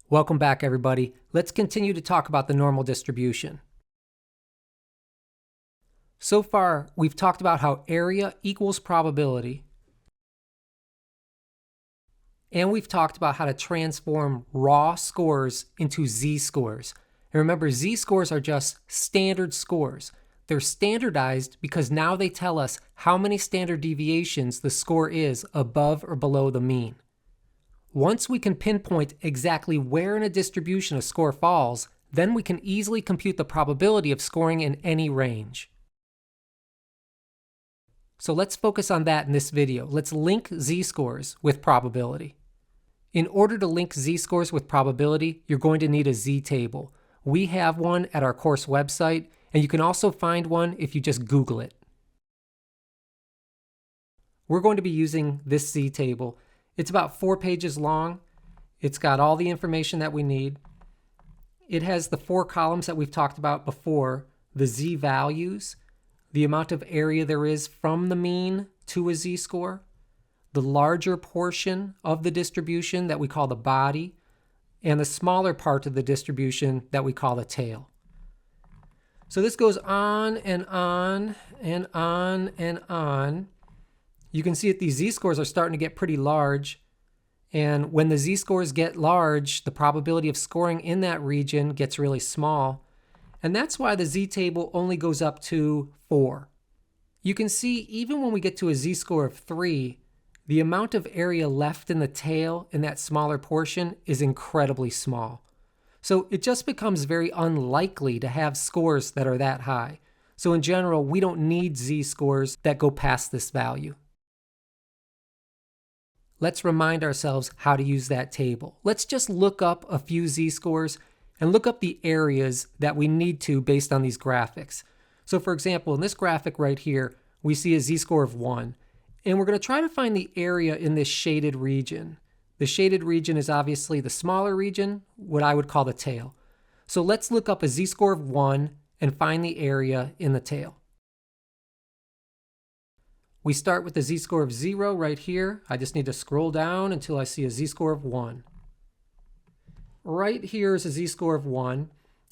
Welcome back, everybody. Let's continue to talk about the normal distribution. So far, we've talked about how area equals probability, and we've talked about how to transform raw scores into z-scores. And remember, z-scores are just standard scores. They're standardized because now they tell us how many standard deviations the score is above or below the mean. Once we can pinpoint exactly where in a distribution a score falls, then we can easily compute the probability of scoring in any range. So let's focus on that in this video. Let's link z-scores with probability. In order to link z-scores with probability, you're going to need a z-table. We have one at our course website, and you can also find one if you just Google it. We're going to be using this z-table. It's about 4 pages long. It's got all the information that we need. It has the 4 columns that we've talked about before, the z-values, the amount of area there is from the mean to a z-score, the larger portion of the distribution that we call the body, and the smaller part of the distribution that we call the tail. So this goes on and on and on and on. You can see that these z-scores are starting to get pretty large. And when the z-scores get large, the probability of scoring in that region gets really small. And that's why the z-table only goes up to 4. You can see even when we get to a z-score of 3, the amount of area left in the tail in that smaller portion is incredibly small. So it just becomes very unlikely to have scores that are that high. So in general, we don't need z-scores that go past this value. Let's remind ourselves how to use that table. Let's just look up a few z-scores and look up the areas that we need to based on these graphics. So for example, in this graphic right here, we see a z-score of 1. And we're going to try to find the area in this shaded region. The shaded region is obviously the smaller region, what I would call the tail. So let's look up a z-score of 1 and find the area in the tail. We start with a z-score of 0 right here. I just need to scroll down until I see a z-score of 1. Right here is a z-score of 1.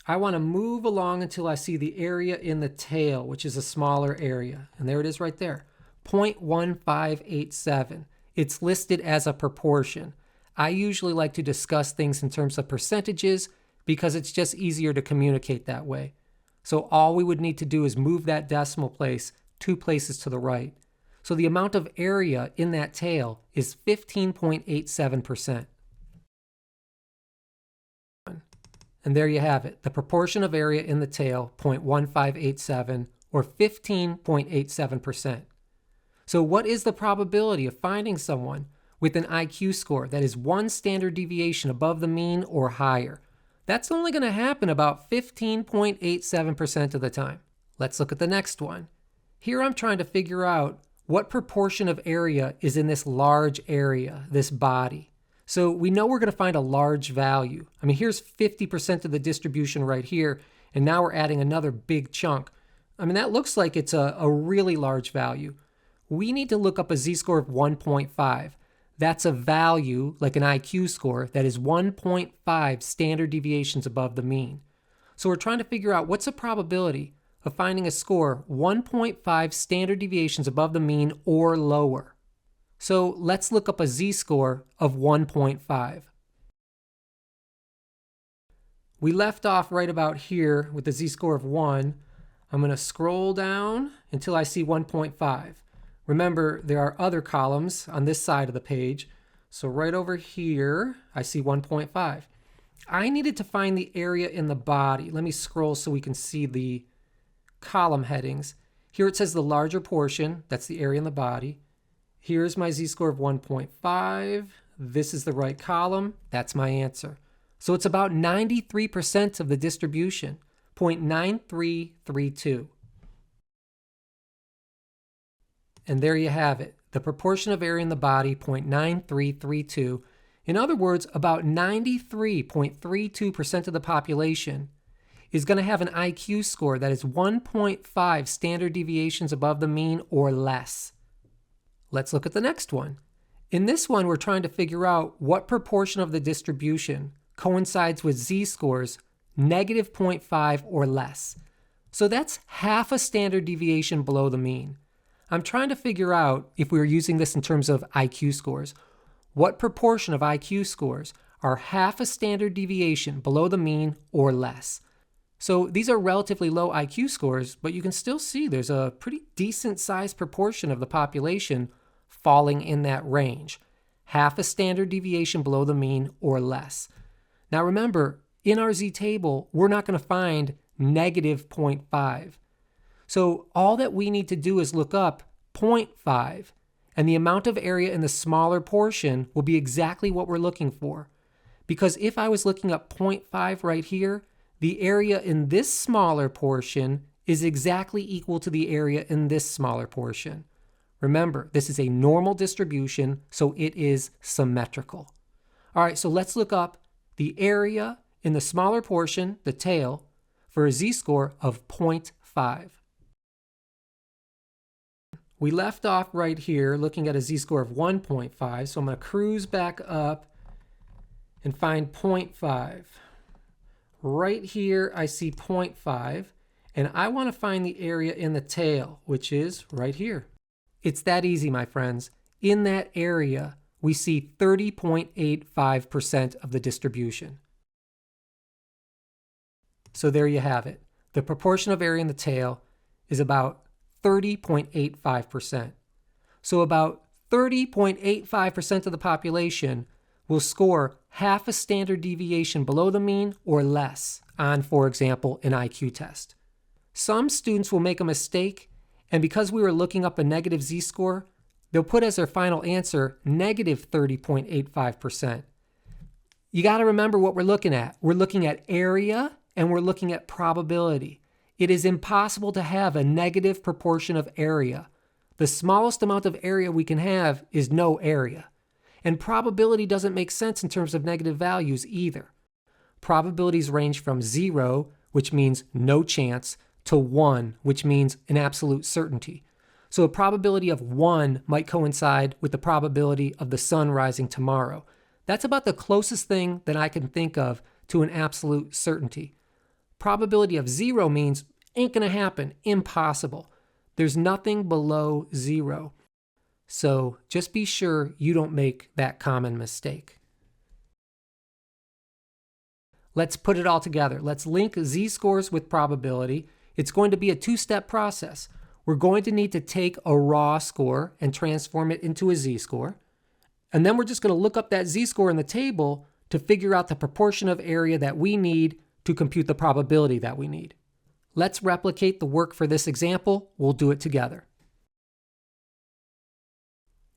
I want to move along until I see the area in the tail, which is a smaller area. And there it is right there, 0.1587. It's listed as a proportion. I usually like to discuss things in terms of percentages because it's just easier to communicate that way. So all we would need to do is move that decimal place 2 places to the right. So the amount of area in that tail is 15.87%. And there you have it, the proportion of area in the tail, 0.1587, or 15.87%. So what is the probability of finding someone with an IQ score that is 1 standard deviation above the mean or higher? That's only going to happen about 15.87% of the time. Let's look at the next one. Here I'm trying to figure out what proportion of area is in this large area, this body. So we know we're going to find a large value. I mean, here's 50% of the distribution right here, and now we're adding another big chunk. I mean, that looks like it's a really large value. We need to look up a z-score of 1.5. That's a value, like an IQ score, that is 1.5 standard deviations above the mean. So we're trying to figure out what's the probability of finding a score 1.5 standard deviations above the mean or lower. So let's look up a z-score of 1.5. We left off right about here with the z-score of 1. I'm going to scroll down until I see 1.5. Remember, there are other columns on this side of the page. So right over here, I see 1.5. I needed to find the area in the body. Let me scroll so we can see the column headings. Here it says the larger portion, that's the area in the body. Here's my z-score of 1.5. This is the right column. That's my answer. So it's about 93% of the distribution, 0.9332. And there you have it, the proportion of area in the body, 0.9332. In other words, about 93.32% of the population is going to have an IQ score that is 1.5 standard deviations above the mean or less. Let's look at the next one. In this one, we're trying to figure out what proportion of the distribution coincides with z-scores negative 0.5 or less. So that's half a standard deviation below the mean. I'm trying to figure out, if we were using this in terms of IQ scores, what proportion of IQ scores are half a standard deviation below the mean or less. So these are relatively low IQ scores, but you can still see there's a pretty decent sized proportion of the population falling in that range. Half a standard deviation below the mean or less. Now remember, in our z-table, we're not going to find negative 0.5. So all that we need to do is look up 0.5, and the amount of area in the smaller portion will be exactly what we're looking for. Because if I was looking up 0.5 right here, the area in this smaller portion is exactly equal to the area in this smaller portion. Remember, this is a normal distribution, so it is symmetrical. All right, so let's look up the area in the smaller portion, the tail, for a z-score of 0.5. We left off right here looking at a z-score of 1.5, so I'm going to cruise back up and find 0.5. Right here I see 0.5, and I want to find the area in the tail, which is right here. It's that easy, my friends. In that area, we see 30.85% of the distribution. So there you have it. The proportion of area in the tail is about 30.85%. So about 30.85% of the population will score half a standard deviation below the mean or less on, for example, an IQ test. Some students will make a mistake, and because we were looking up a negative z-score, they'll put as their final answer negative 30.85%. You got to remember what we're looking at. We're looking at area and we're looking at probability. It is impossible to have a negative proportion of area. The smallest amount of area we can have is no area. And probability doesn't make sense in terms of negative values either. Probabilities range from 0, which means no chance, to 1, which means an absolute certainty. So a probability of 1 might coincide with the probability of the sun rising tomorrow. That's about the closest thing that I can think of to an absolute certainty. Probability of 0 means ain't gonna happen, impossible. There's nothing below 0. So just be sure you don't make that common mistake. Let's put it all together. Let's link z-scores with probability. It's going to be a two-step process. We're going to need to take a raw score and transform it into a z-score. And then we're just going to look up that z-score in the table to figure out the proportion of area that we need to compute the probability that we need. Let's replicate the work for this example. We'll do it together.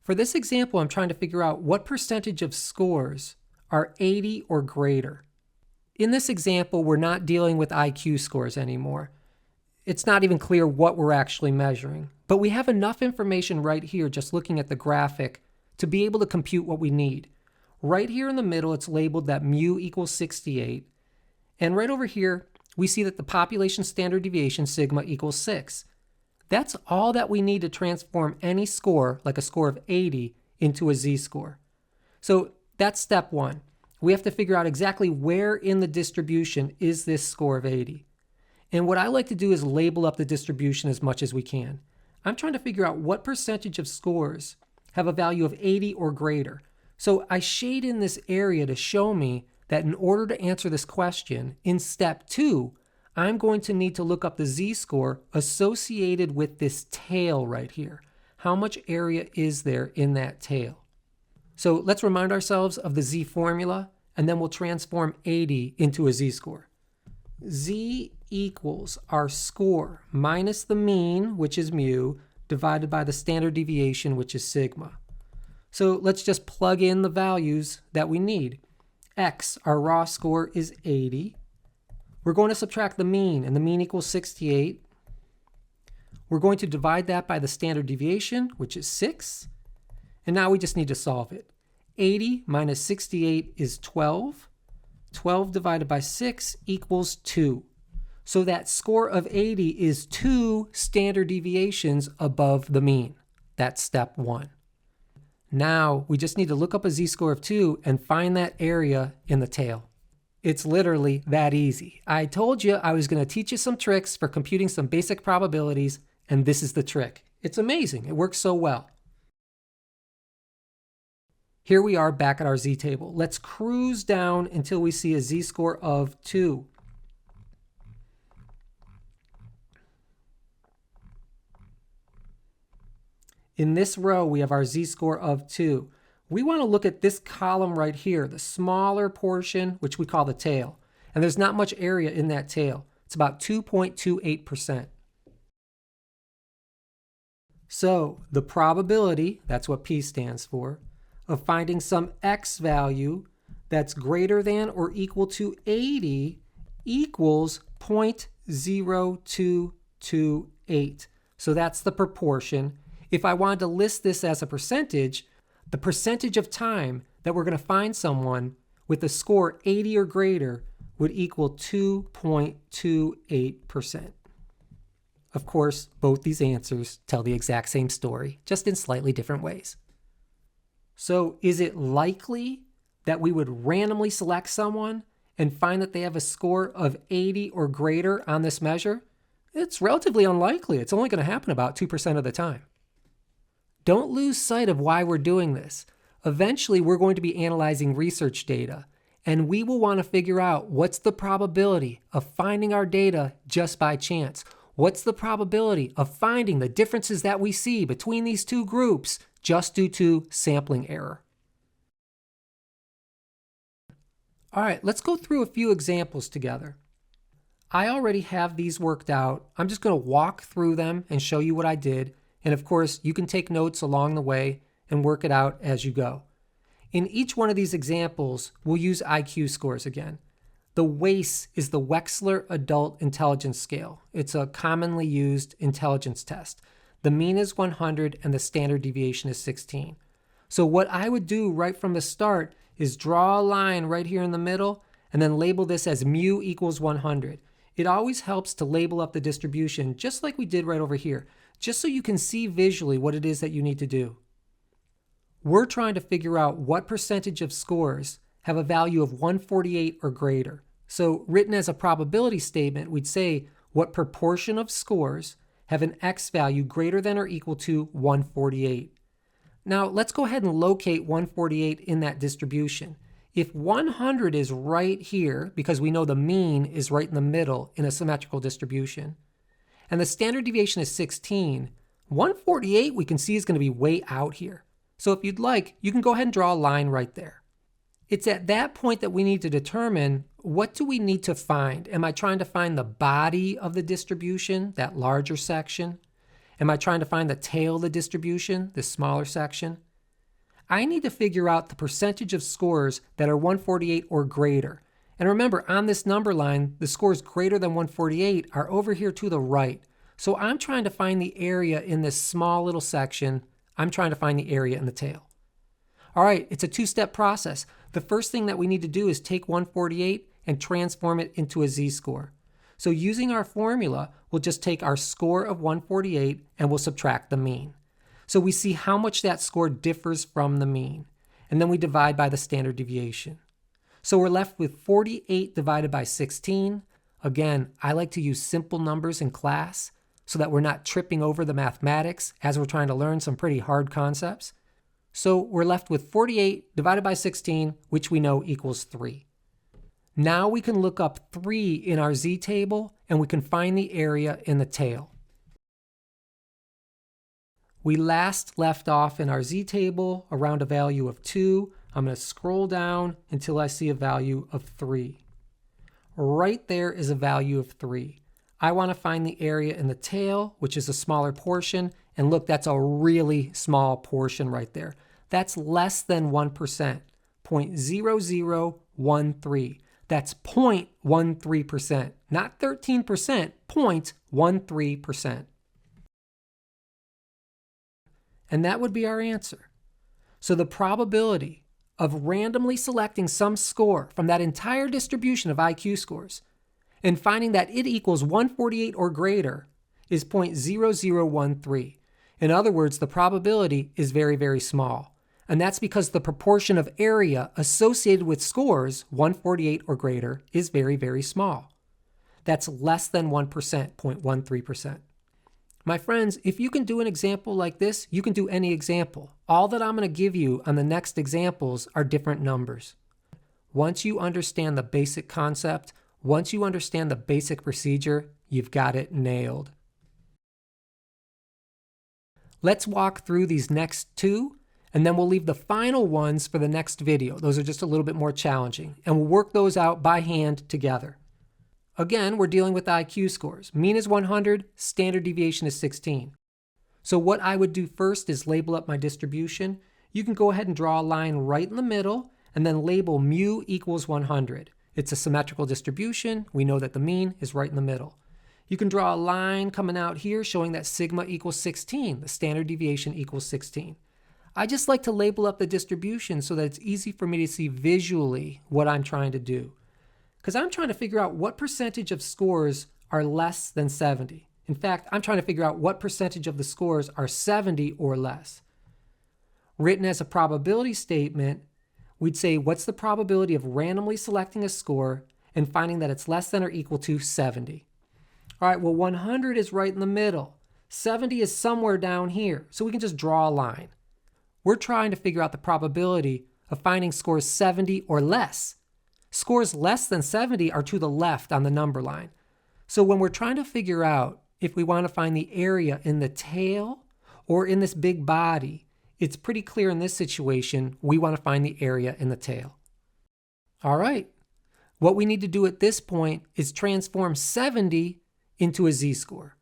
For this example, I'm trying to figure out what percentage of scores are 80 or greater. In this example, we're not dealing with IQ scores anymore. It's not even clear what we're actually measuring, but we have enough information right here just looking at the graphic to be able to compute what we need. Right here in the middle, it's labeled that mu equals 68. And right over here, we see that the population standard deviation, sigma, equals 6. That's all that we need to transform any score, like a score of 80, into a z-score. So that's step one. We have to figure out exactly where in the distribution is this score of 80. And what I like to do is label up the distribution as much as we can. I'm trying to figure out what percentage of scores have a value of 80 or greater. So I shade in this area to show me that in order to answer this question, in step 2, I'm going to need to look up the z-score associated with this tail right here. How much area is there in that tail? So let's remind ourselves of the z formula, and then we'll transform 80 into a z-score. Z equals our score minus the mean, which is mu, divided by the standard deviation, which is sigma. So let's just plug in the values that we need. X, our raw score, is 80. We're going to subtract the mean, and the mean equals 68. We're going to divide that by the standard deviation, which is 6. And now we just need to solve it. 80 minus 68 is 12. 12 divided by 6 equals 2. So that score of 80 is 2 standard deviations above the mean. That's step 1. Now we just need to look up a z-score of 2 and find that area in the tail. It's literally that easy. I told you I was going to teach you some tricks for computing some basic probabilities, and this is the trick. It's amazing. It works so well. Here we are back at our z-table. Let's cruise down until we see a z-score of 2. In this row, we have our z-score of 2. We want to look at this column right here, the smaller portion, which we call the tail. And there's not much area in that tail. It's about 2.28%. So the probability, that's what P stands for, of finding some x value that's greater than or equal to 80 equals 0.0228. So that's the proportion. If I wanted to list this as a percentage, the percentage of time that we're going to find someone with a score 80 or greater would equal 2.28%. Of course, both these answers tell the exact same story, just in slightly different ways. So is it likely that we would randomly select someone and find that they have a score of 80 or greater on this measure? It's relatively unlikely. It's only going to happen about 2% of the time. Don't lose sight of why we're doing this. Eventually, we're going to be analyzing research data, and we will want to figure out what's the probability of finding our data just by chance. What's the probability of finding the differences that we see between these two groups just due to sampling error? All right, let's go through a few examples together. I already have these worked out. I'm just going to walk through them and show you what I did. And of course, you can take notes along the way and work it out as you go. In each one of these examples, we'll use IQ scores again. The WAIS is the Wechsler Adult Intelligence Scale. It's a commonly used intelligence test. The mean is 100 and the standard deviation is 16. So what I would do right from the start is draw a line right here in the middle and then label this as mu equals 100. It always helps to label up the distribution just like we did right over here, just so you can see visually what it is that you need to do. We're trying to figure out what percentage of scores have a value of 148 or greater. So written as a probability statement, we'd say what proportion of scores have an x value greater than or equal to 148. Now let's go ahead and locate 148 in that distribution. If 100 is right here, because we know the mean is right in the middle in a symmetrical distribution, and the standard deviation is 16, 148 we can see is going to be way out here. So if you'd like, you can go ahead and draw a line right there. It's at that point that we need to determine, what do we need to find? Am I trying to find the body of the distribution, that larger section? Am I trying to find the tail of the distribution, this smaller section? I need to figure out the percentage of scores that are 148 or greater. And remember, on this number line, the scores greater than 148 are over here to the right. So I'm trying to find the area in this small little section. I'm trying to find the area in the tail. All right, it's a two-step process. The first thing that we need to do is take 148 and transform it into a z-score. So using our formula, we'll just take our score of 148 and we'll subtract the mean. So we see how much that score differs from the mean. And then we divide by the standard deviation. So we're left with 48 divided by 16. Again, I like to use simple numbers in class so that we're not tripping over the mathematics as we're trying to learn some pretty hard concepts. So we're left with 48 divided by 16, which we know equals 3. Now we can look up 3 in our z-table and we can find the area in the tail. We last left off in our z-table around a value of 2. I'm going to scroll down until I see a value of 3. Right there is a value of 3. I want to find the area in the tail, which is a smaller portion. And look, that's a really small portion right there. That's less than 1%, 0.0013. That's 0.13%, not 13%, 0.13%. And that would be our answer. So the probability of randomly selecting some score from that entire distribution of IQ scores and finding that it equals 148 or greater is 0.0013. In other words, the probability is very, very small. And that's because the proportion of area associated with scores 148 or greater is very, very small. That's less than 1%, 0.13%. My friends, if you can do an example like this, you can do any example. All that I'm going to give you on the next examples are different numbers. Once you understand the basic concept, once you understand the basic procedure, you've got it nailed. Let's walk through these next two, and then we'll leave the final ones for the next video. Those are just a little bit more challenging, and we'll work those out by hand together. Again, we're dealing with IQ scores. Mean is 100, standard deviation is 16. So what I would do first is label up my distribution. You can go ahead and draw a line right in the middle and then label mu equals 100. It's a symmetrical distribution. We know that the mean is right in the middle. You can draw a line coming out here showing that sigma equals 16. The standard deviation equals 16. I just like to label up the distribution so that it's easy for me to see visually what I'm trying to do. Because I'm trying to figure out what percentage of scores are less than 70. In fact, I'm trying to figure out what percentage of the scores are 70 or less. Written as a probability statement, we'd say what's the probability of randomly selecting a score and finding that it's less than or equal to 70. All right, well, 100 is right in the middle. 70 is somewhere down here, so we can just draw a line. We're trying to figure out the probability of finding scores 70 or less. Scores less than 70 are to the left on the number line. So when we're trying to figure out if we want to find the area in the tail or in this big body, it's pretty clear in this situation, we want to find the area in the tail. All right. What we need to do at this point is transform 70 into a z-score,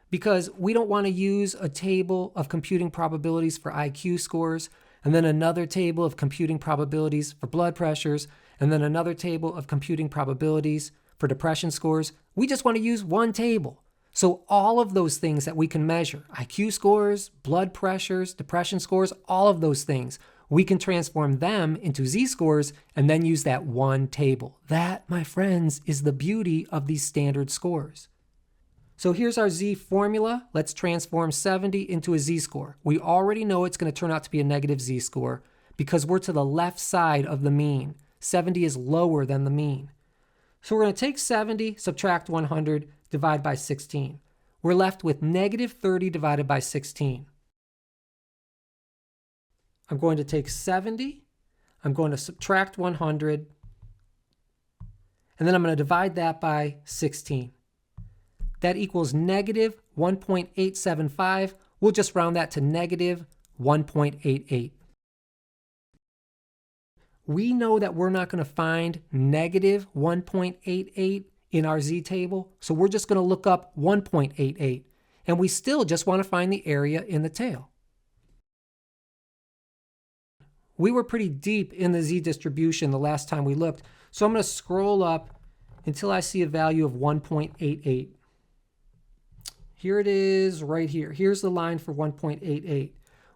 because we don't want to use a table of computing probabilities for IQ scores, and then another table of computing probabilities for blood pressures, and then another table of computing probabilities for depression scores. We just want to use one table. So all of those things that we can measure, IQ scores, blood pressures, depression scores, all of those things, we can transform them into z-scores and then use that one table. That, my friends, is the beauty of these standard scores. So here's our Z formula. Let's transform 70 into a z-score. We already know it's going to turn out to be a negative z-score because we're to the left side of the mean. 70 is lower than the mean. So we're going to take 70, subtract 100, divide by 16. We're left with negative 30 divided by 16. I'm going to take 70, I'm going to subtract 100, and then I'm going to divide that by 16. That equals negative 1.875. We'll just round that to negative 1.88. We know that we're not going to find negative 1.88 in our z table, so we're just going to look up 1.88, and we still just want to find the area in the tail. We were pretty deep in the z distribution the last time we looked, so I'm going to scroll up until I see a value of 1.88. Here it is right here. Here's the line for 1.88.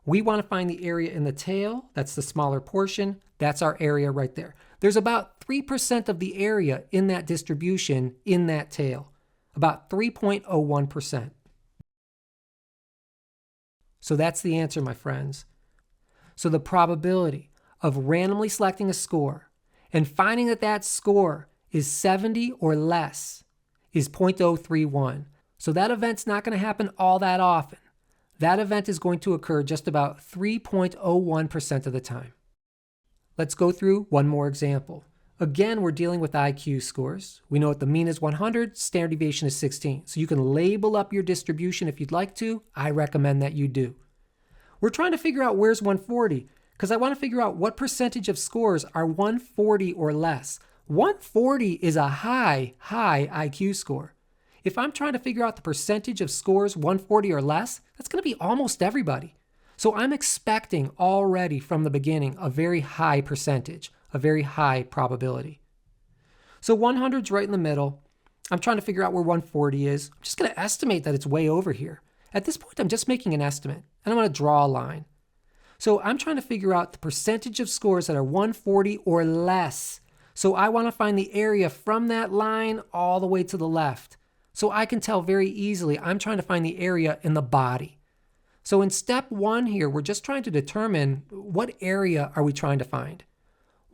We want to find the area in the tail. That's the smaller portion. That's our area right there. There's about 3% of the area in that distribution in that tail, about 3.01%. So that's the answer, my friends. So the probability of randomly selecting a score and finding that that score is 70 or less is 0.031. So that event's not going to happen all that often. That event is going to occur just about 3.01% of the time. Let's go through one more example. Again, we're dealing with IQ scores. We know that the mean is 100, standard deviation is 16. So you can label up your distribution if you'd like to. I recommend that you do. We're trying to figure out where's 140 because I want to figure out what percentage of scores are 140 or less. 140 is a high IQ score. If I'm trying to figure out the percentage of scores 140 or less, that's going to be almost everybody. So I'm expecting already from the beginning a very high percentage, a very high probability. So 100's right in the middle. I'm trying to figure out where 140 is. I'm just going to estimate that it's way over here. At this point, I'm just making an estimate, and I'm going to draw a line. So I'm trying to figure out the percentage of scores that are 140 or less. So I want to find the area from that line all the way to the left. So I can tell very easily I'm trying to find the area in the body. So in step 1 here, we're just trying to determine what area are we trying to find.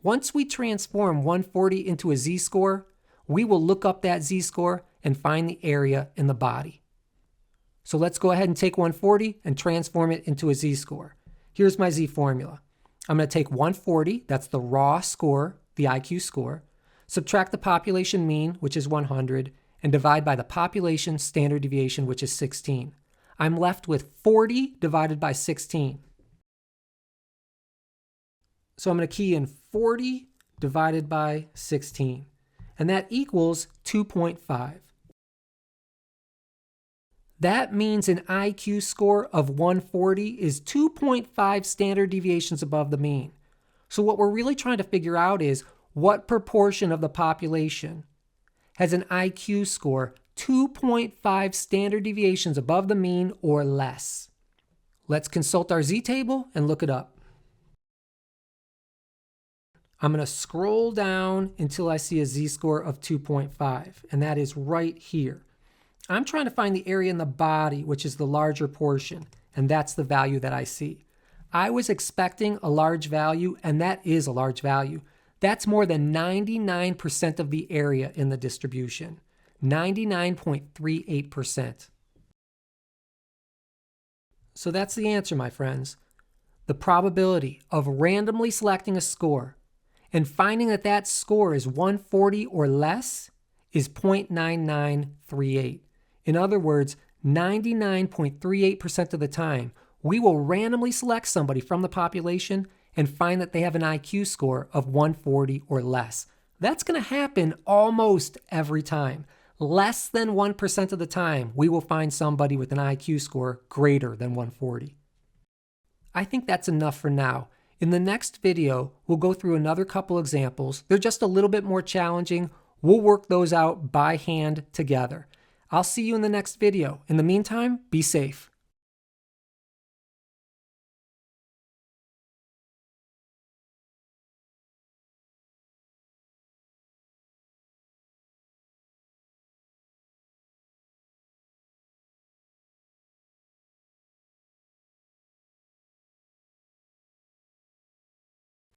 Once we transform 140 into a z-score, we will look up that z-score and find the area in the body. So let's go ahead and take 140 and transform it into a z-score. Here's my z formula. I'm going to take 140, that's the raw score, the IQ score, subtract the population mean, which is 100, and divide by the population standard deviation, which is 16. I'm left with 40 divided by 16. So I'm going to key in 40 divided by 16, and that equals 2.5. That means an IQ score of 140 is 2.5 standard deviations above the mean. So what we're really trying to figure out is what proportion of the population has an IQ score 2.5 standard deviations above the mean or less. Let's consult our z-table and look it up. I'm going to scroll down until I see a z-score of 2.5, and that is right here. I'm trying to find the area in the body, which is the larger portion, and that's the value that I see. I was expecting a large value, and that is a large value. That's more than 99% of the area in the distribution, 99.38%. So that's the answer, my friends. The probability of randomly selecting a score and finding that that score is 140 or less is 0.9938. In other words, 99.38% of the time, we will randomly select somebody from the population and find that they have an IQ score of 140 or less. That's going to happen almost every time. Less than 1% of the time, we will find somebody with an IQ score greater than 140. I think that's enough for now. In the next video, we'll go through another couple examples. They're just a little bit more challenging. We'll work those out by hand together. I'll see you in the next video. In the meantime, be safe.